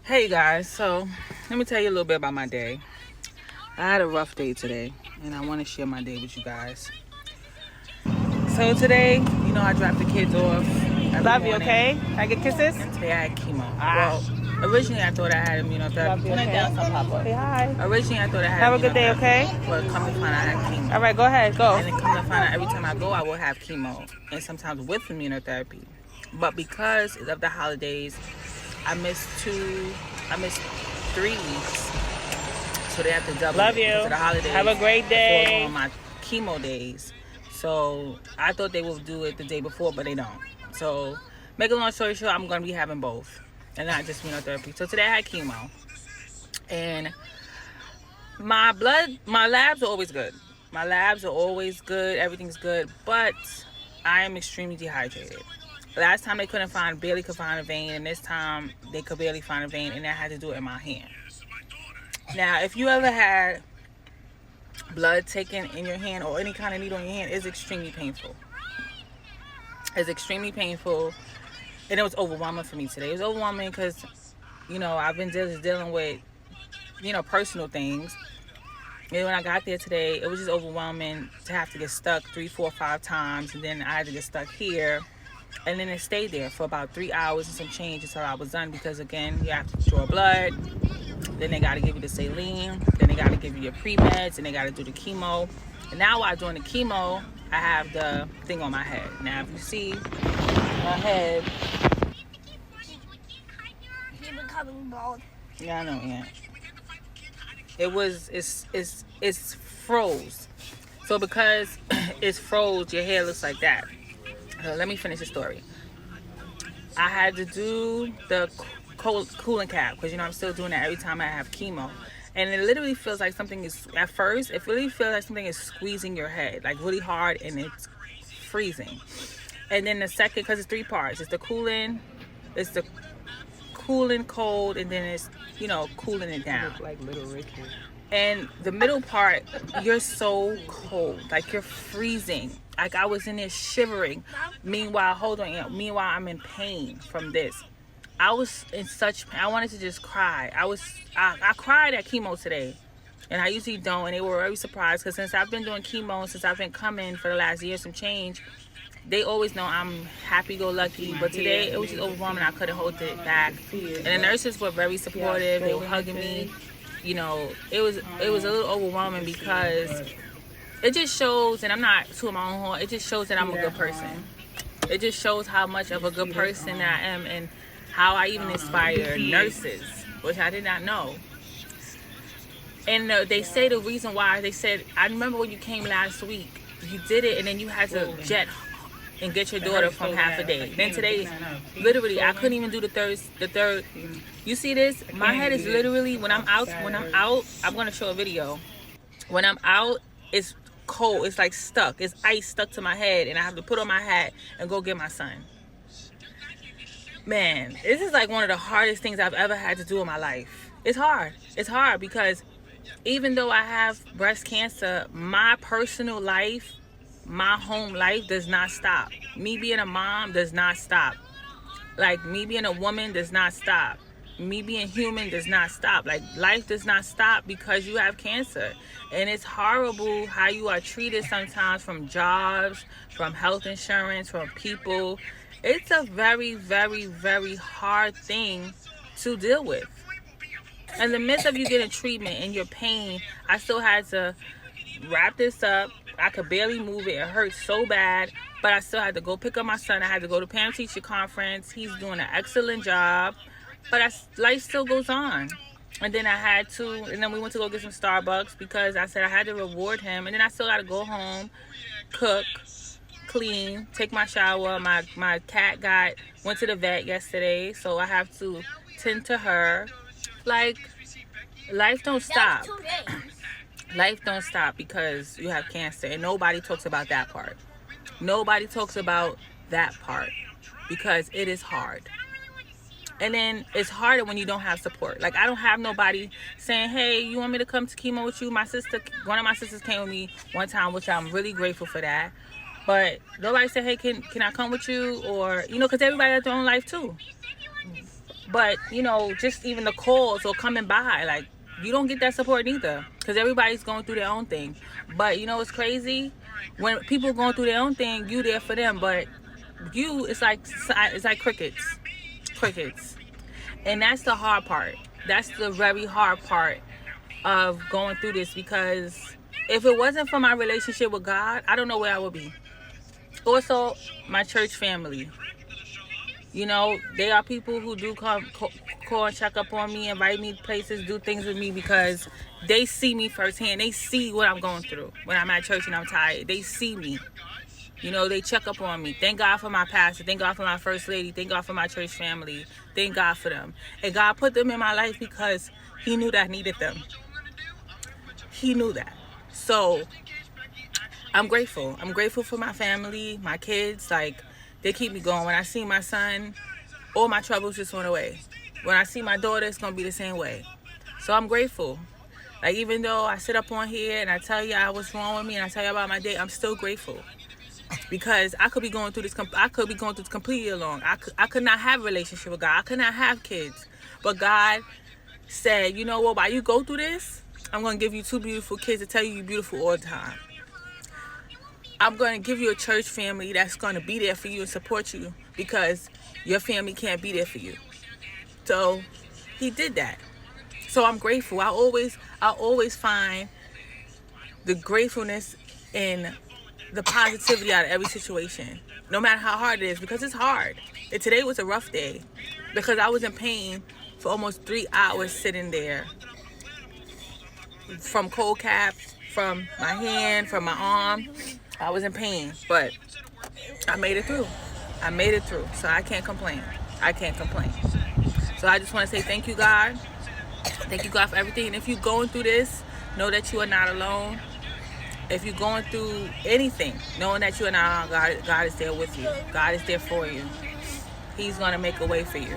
Hey guys, so let me tell you a little bit about my day. I had a rough day today, and I want to share my day with you guys. So today, I dropped the kids off every Love you, morning, okay? Can I get kisses? and today I had chemo. Well, originally I thought I had immunotherapy. Love you, Turn it okay? down some, Papa. Say hi. Originally I thought I had Have a good day, immunotherapy, okay? but come to find out I had chemo. All right, go ahead, go. And then come to find out every time I go, I will have chemo, and sometimes with immunotherapy. But because of the holidays, I missed 3 weeks. So they have to double Love it you. because of the holidays. Have a great day. On my chemo days. So I thought they would do it the day before, but they don't. So make a long story short, I'm going to be having both and not just immunotherapy. So today I had chemo. And my labs are always good. My labs are always good. Everything's good. But I am extremely dehydrated. Last time they barely could find a vein. And this time they could barely find a vein. And I had to do it in my hand. Now, if you ever had blood taken in your hand or any kind of needle in your hand, it's extremely painful. It's extremely painful. And it was overwhelming for me today. It was overwhelming because, I've been just dealing with, personal things. And when I got there today, it was just overwhelming to have to get stuck 3, 4, 5 times. And then I had to get stuck here. And then it stayed there for about 3 hours and some change until I was done. Because, again, you have to draw blood. Then they got to give you the saline. Then they got to give you your pre-meds. And they got to do the chemo. And now while doing the chemo, I have the thing on my head. Now, if you see my head. You're becoming bald. Yeah, I know, yeah. It's froze. So because it's froze, your hair looks like that. Let me finish the story. I had to do the cooling cap because I'm still doing that every time I have chemo, and it literally feels like something is at first. It really feels like something is squeezing your head like really hard, and it's freezing. And then the second, because it's 3 parts. It's the cooling cold, and then it's cooling it down. Like Little Richard. And the middle part, you're so cold, like you're freezing. Like I was in there shivering. Meanwhile, I'm in pain from this. I was in such pain. I wanted to just cry. I cried at chemo today. And I usually don't. And they were very surprised because since I've been doing chemo, since I've been coming for the last year, some change, they always know I'm happy-go-lucky. But today, it was just overwhelming. I couldn't hold it back. And the nurses were very supportive. They were hugging me. It was a little overwhelming because it just shows, and I'm not to my own horn, it just shows that I'm a good person. It just shows how much of a good person I am and how I even inspire nurses, which I did not know. And they say the reason why, they said, I remember when you came last week, you did it and then you had to jet and get your daughter from half a day. Then today, literally, I couldn't even do the third. You see this? My head is literally, when I'm out, I'm going to show a video. When I'm out, it's cold. It's like stuck. It's ice stuck to my head, and I have to put on my hat and go get my son. Man, this is like one of the hardest things I've ever had to do in my life. It's hard. It's hard because even though I have breast cancer, my personal life, my home life does not stop. Me being a mom does not stop. Like me being a woman does not stop. Me being human does not stop. Like life does not stop because you have cancer. And it's horrible how you are treated sometimes from jobs, from health insurance, from people. It's a very, very, very hard thing to deal with. In the midst of you getting treatment and your pain, I still had to wrap this up. I could barely move it. It hurt so bad, but I still had to go pick up my son. I had to go to parent-teacher conference. He's doing an excellent job, but life still goes on. And then we went to go get some Starbucks because I said I had to reward him. And then I still got to go home, cook, clean, take my shower. My cat went to the vet yesterday, so I have to tend to her. Like, life don't stop. Life don't stop because you have cancer, and nobody talks about that part. Nobody talks about that part because it is hard. And then it's harder when you don't have support. Like, I don't have nobody saying, hey, you want me to come to chemo with you? One of my sisters came with me one time, which I'm really grateful for that. But nobody said, hey, can I come with you? Or, because everybody has their own life too. But you know, just even the calls or coming by, like you don't get that support either, because everybody's going through their own thing. But you know, it's crazy when people going through their own thing. You there for them, but you, it's like crickets, and that's the hard part. That's the very hard part of going through this, because if it wasn't for my relationship with God, I don't know where I would be. Also, my church family. You know, they are people who do call and check up on me, invite me places, do things with me, because they see me firsthand. They see what I'm going through when I'm at church and I'm tired. They see me. You know, they check up on me. Thank God for my pastor. Thank God for my first lady. Thank God for my church family. Thank God for them. And God put them in my life because he knew that I needed them. He knew that. So I'm grateful. I'm grateful for my family, my kids. Like, they keep me going. When I see my son, all my troubles just went away. When I see my daughter, it's going to be the same way. So I'm grateful. Like, even though I sit up on here and I tell y'all what's wrong with me and I tell you about my day, I'm still grateful. Because I could be going through this completely alone. I could not have a relationship with God. I could not have kids. But God said, you know what, while you go through this, I'm going to give you two beautiful kids to tell you you're beautiful all the time. I'm going to give you a church family that's going to be there for you and support you, because your family can't be there for you. So he did that. So I'm grateful. I always find the gratefulness in the positivity out of every situation, no matter how hard it is, because it's hard. And today was a rough day because I was in pain for almost 3 hours sitting there, from cold caps, from my hand, from my arm. I was in pain, but I made it through. So I can't complain. So I just want to say thank you, God. Thank you, God, for everything. And if you're going through this, know that you are not alone. If you're going through anything, knowing that you are not alone, God is there with you. God is there for you. He's going to make a way for you.